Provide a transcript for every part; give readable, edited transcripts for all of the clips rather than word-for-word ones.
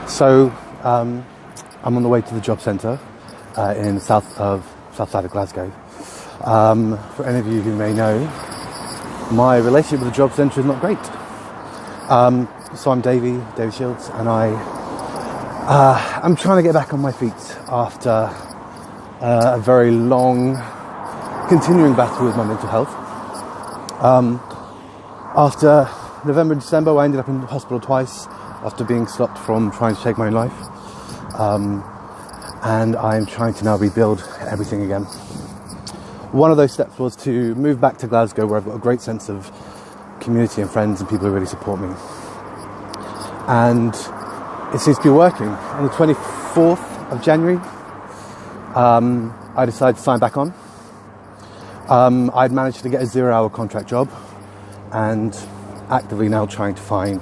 So I'm on the way to the job centre in south side of Glasgow. For any of you who may know, my relationship with the job centre is not great. So I'm Davey Shields, and I'm trying to get back on my feet after a very long, continuing battle with my mental health. After November and December, I ended up in hospital twice after being stopped from trying to take my own life. And I'm trying to now rebuild everything again. One of those steps was to move back to Glasgow, where I've got a great sense of community and friends and people who really support me. And it seems to be working. On the 24th of January, I decided to sign back on. I'd managed to get a 0-hour contract job and actively now trying to find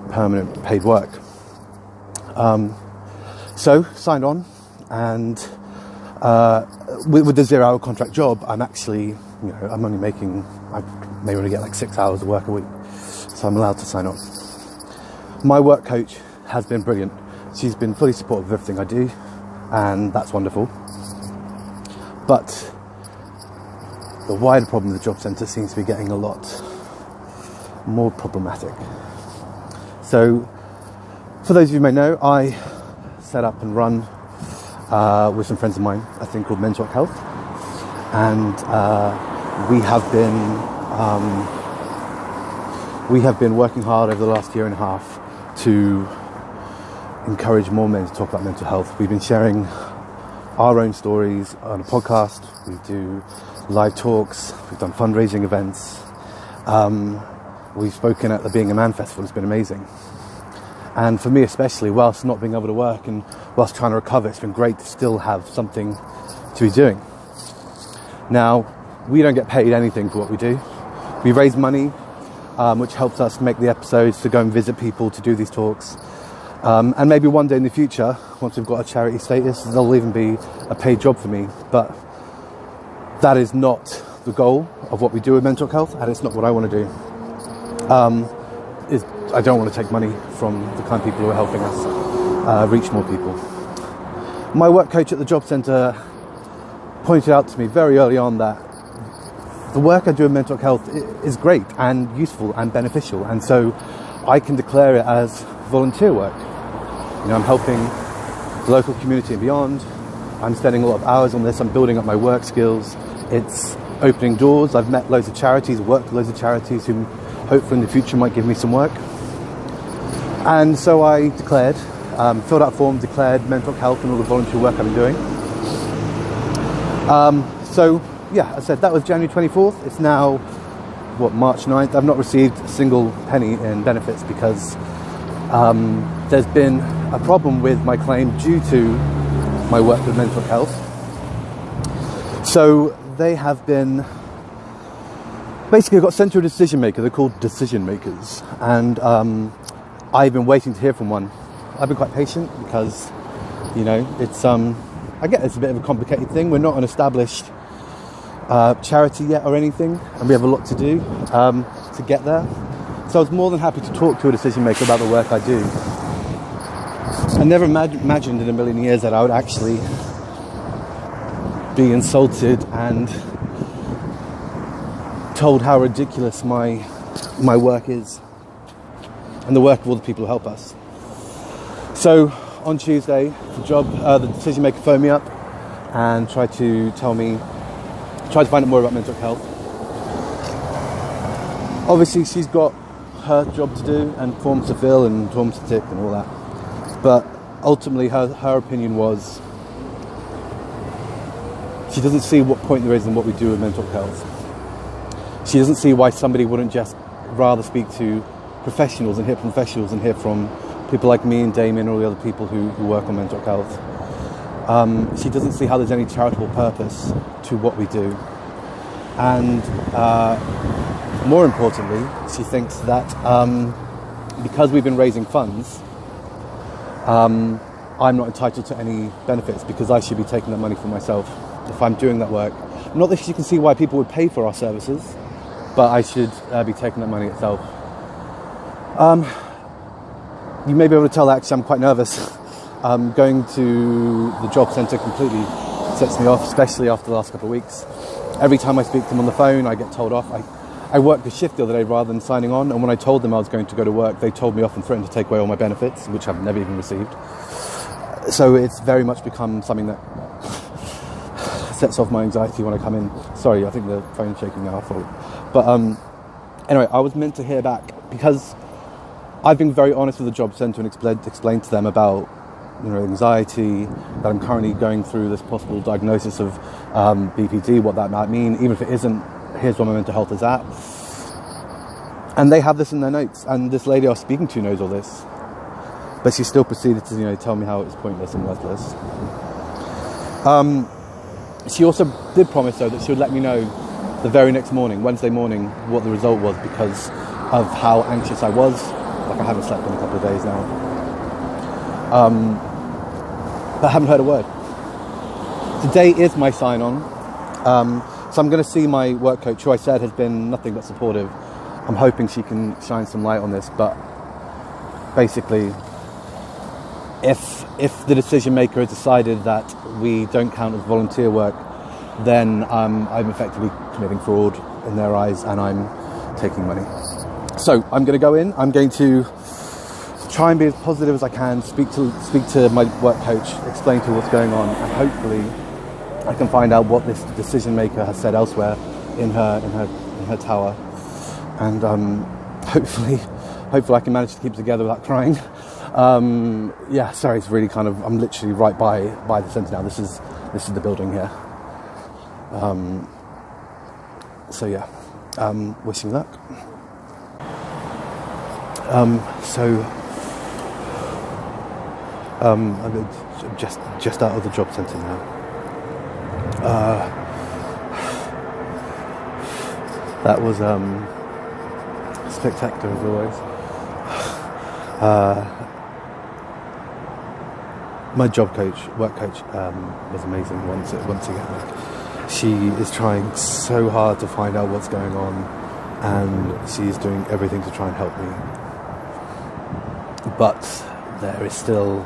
permanent paid work. So signed on, and with the 0-hour contract job, I'm actually, I may only get like 6 hours of work a week, so I'm allowed to sign on. My work coach has been brilliant. She's been fully supportive of everything I do, and that's wonderful. But the wider problem of the job centre seems to be getting a lot more problematic. So, for those of you who may know, I set up and run with some friends of mine a thing called MenTalkHealth, and we have been working hard over the last year and a half to encourage more men to talk about mental health. We've been sharing our own stories on a podcast. We do live talks. We've done fundraising events. We've spoken at the Being a Man Festival. It's been amazing. And for me especially, whilst not being able to work and whilst trying to recover, it's been great to still have something to be doing. Now, we don't get paid anything for what we do. We raise money, which helps us make the episodes, to go and visit people, to do these talks. And maybe one day in the future, once we've got a charity status, there'll even be a paid job for me. But that is not the goal of what we do with MenTalkHealth, and it's not what I want to do. I don't want to take money from the kind of people who are helping us reach more people. My work coach at the job centre pointed out to me very early on that the work I do in MenTalkHealth is great and useful and beneficial, and so I can declare it as volunteer work. I'm helping the local community and beyond. I'm spending a lot of hours on this. I'm building up my work skills. It's opening doors. I've met loads of charities, worked with loads of charities who hopefully in the future might give me some work. And so I declared, filled out a form, declared MenTalkHealth and all the volunteer work I've been doing. So I said that was January 24th. It's now, March 9th. I've not received a single penny in benefits because there's been a problem with my claim due to my work with MenTalkHealth. So they have been, basically I got sent to a decision maker. They're called decision makers, and I've been waiting to hear from one. I've been quite patient because, it's I get it's a bit of a complicated thing. We're not an established charity yet or anything, and we have a lot to do to get there. So I was more than happy to talk to a decision maker about the work I do. I never imagined in a million years that I would actually be insulted and told how ridiculous my work is and the work of all the people who help us. So on Tuesday, the decision maker phoned me up and tried to find out more about MenTalkHealth. Obviously, she's got her job to do and forms to fill and forms to tick and all that. But ultimately, her opinion was she doesn't see what point there is in what we do with MenTalkHealth. She doesn't see why somebody wouldn't just rather speak to professionals and hear from people like me and Damien and all the other people who work on MenTalkHealth. She doesn't see how there's any charitable purpose to what we do. And more importantly, she thinks that because we've been raising funds, I'm not entitled to any benefits because I should be taking that money for myself if I'm doing that work. Not that she can see why people would pay for our services, but I should be taking that money itself. you may be able to tell that actually I'm quite nervous. Going to the job centre completely sets me off, especially after the last couple of weeks. Every time I speak to them on the phone, I get told off. I worked a shift the other day rather than signing on, and when I told them I was going to go to work, they told me off and threatened to take away all my benefits, which I've never even received. So it's very much become something that sets off my anxiety when I come in. Sorry, I think the phone's shaking now, I thought. But anyway, I was meant to hear back because I've been very honest with the job centre and explained to them about anxiety, that I'm currently going through this possible diagnosis of BPD, what that might mean, even if it isn't, here's where my mental health is at. And they have this in their notes, and this lady I was speaking to knows all this, but she still proceeded to tell me how it was pointless and worthless. She also did promise though that she would let me know the very next morning, Wednesday morning, what the result was, because of how anxious I was. Like, I haven't slept in a couple of days now. But I haven't heard a word. Today is my sign-on. So I'm going to see my work coach, who I said has been nothing but supportive. I'm hoping she can shine some light on this, but basically, if the decision maker has decided that we don't count as volunteer work, then I'm effectively committing fraud in their eyes, and I'm taking money. So I'm going to go in. I'm going to try and be as positive as I can. Speak to my work coach. Explain to her what's going on, and hopefully I can find out what this decision maker has said elsewhere in her tower, and hopefully I can manage to keep it together without crying. Sorry, it's really I'm literally right by the centre now. This is the building here. Wishing luck. I'm just out of the job centre now. That was spectacular as always. My work coach, was amazing once again. She is trying so hard to find out what's going on, and she's doing everything to try and help me. But there is still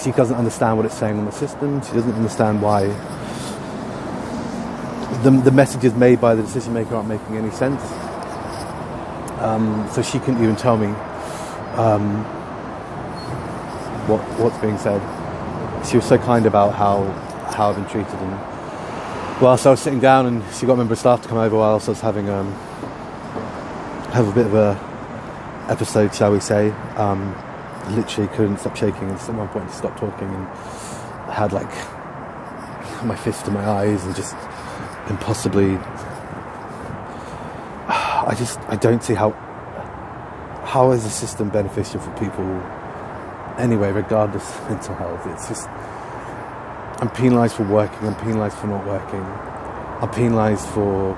she doesn't understand what it's saying on the system. She doesn't understand why the messages made by the decision maker aren't making any sense. So she couldn't even tell me what's being said. She was so kind about how I've been treated, and whilst I was sitting down, and she got a member of staff to come over whilst I was having have a bit of a episode, shall we say. Literally couldn't stop shaking, and at one point I stopped talking, and I had my fist to my eyes and just impossibly. I don't see how is the system beneficial for people anyway, regardless of mental health. It's just, I'm penalised for working, I'm penalised for not working, I'm penalised for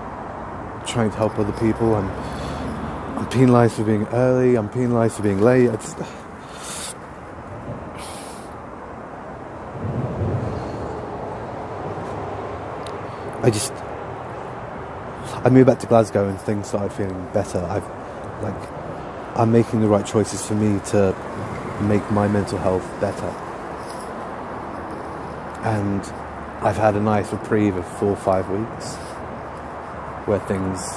trying to help other people, I'm penalised for being early, I'm penalised for being late. I moved back to Glasgow and things started feeling better. I'm making the right choices for me to make my mental health better. And I've had a nice reprieve of 4 or 5 weeks where things,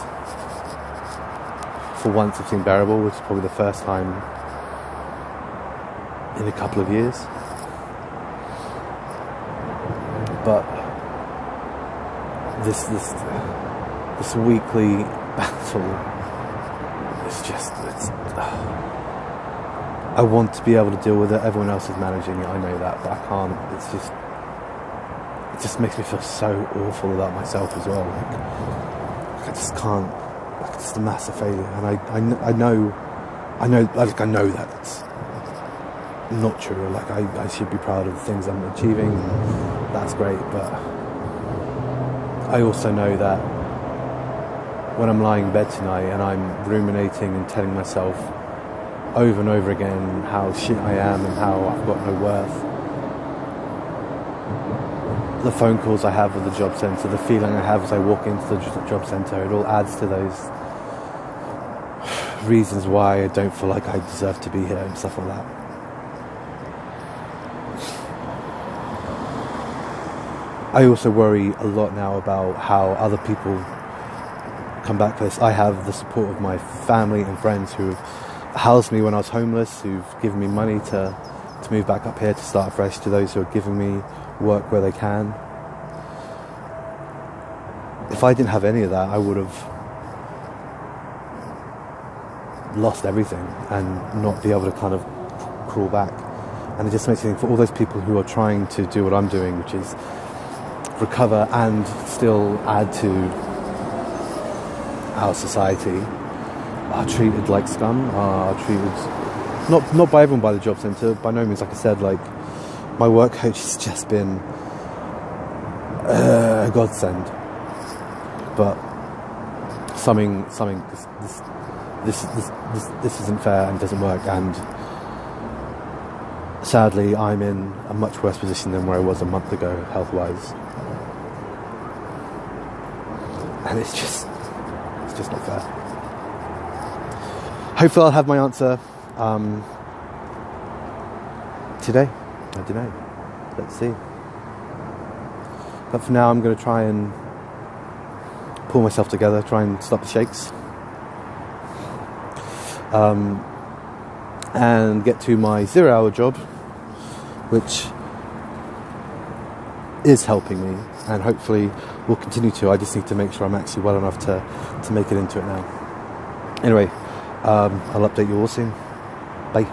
for once, have seemed bearable, which is probably the first time in a couple of years. But this weekly battle is just, I want to be able to deal with it. Everyone else is managing it, I know that, but I can't. It just makes me feel so awful about myself as well. I just can't. It's just a massive failure, and I know that it's not true. I should be proud of the things I'm achieving, and that's great, but I also know that when I'm lying in bed tonight and I'm ruminating and telling myself over and over again how shit I am and how I've got no worth, the phone calls I have with the job centre, the feeling I have as I walk into the job centre, it all adds to those reasons why I don't feel like I deserve to be here and stuff like that. I also worry a lot now about how other people come back for this. I have the support of my family and friends who have housed me when I was homeless, who've given me money to move back up here to start afresh, to those who are giving me work where they can. If I didn't have any of that, I would have lost everything and not be able to kind of crawl back. And it just makes me think, for all those people who are trying to do what I'm doing, which is recover and still add to our society, are treated like scum, are treated not by everyone by the job centre, by no means. Like I said, like, my work coach has just been a godsend, but this isn't fair and doesn't work, and sadly I'm in a much worse position than where I was a month ago, health-wise, and it's just not fair. Hopefully I'll have my answer today. I don't know. Let's see. But for now, I'm going to try and pull myself together, try and stop the shakes, and get to my 0-hour job, which is helping me, and hopefully will continue to. I just need to make sure I'm actually well enough to make it into it now. Anyway, I'll update you all soon. Bye.